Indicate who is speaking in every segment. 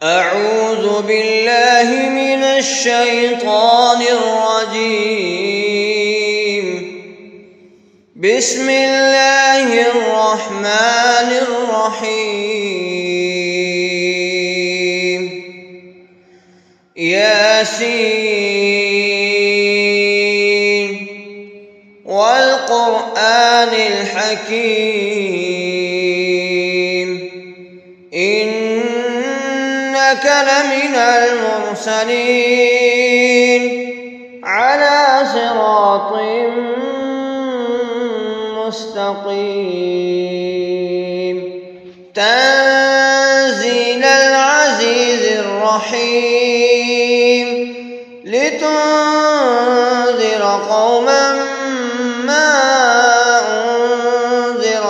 Speaker 1: أعوذ بالله من الشيطان الرجيم. بسم الله الرحمن الرحيم. ياسين والقرآن الحكيم إنك لمن المرسلين على صراط مستقيم تنزيل العزيز الرحيم لتنذر قوما ما أنذر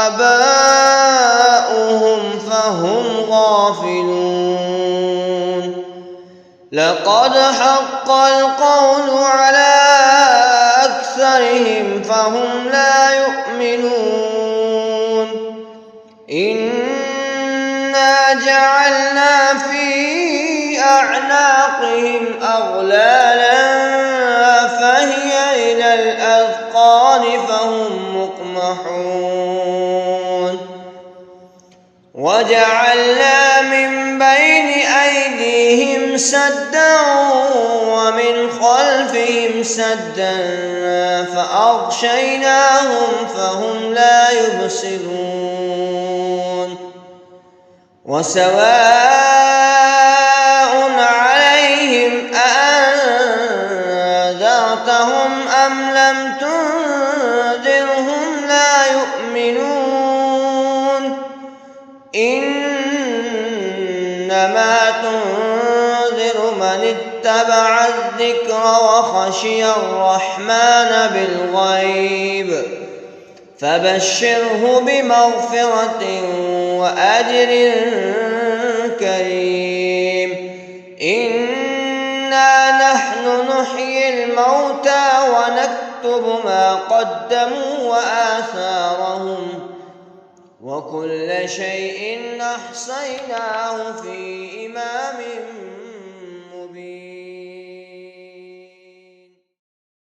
Speaker 1: آباؤهم فهم غافلون لقد حق القول على أكثرهم فهم لا يؤمنون إنا جعلنا في أعناقهم أغلالا فهي إلى الأذقان فهم مقمحون وجعلنا من بين أيديهم سدا ومن خلفهم سدا فأغشيناهم فهم لا يبصرون وسواء عليهم أأنذرتهم أم لم تنذرهم لا يؤمنون إنما تنذر من اتبع الذكر وخشي الرحمن بالغيب فبشره بمغفرة وأجر كريم إنا نحن نحيي الموتى ونكتب ما قدموا وآثارهم وكل شيء أحصيناه في إمام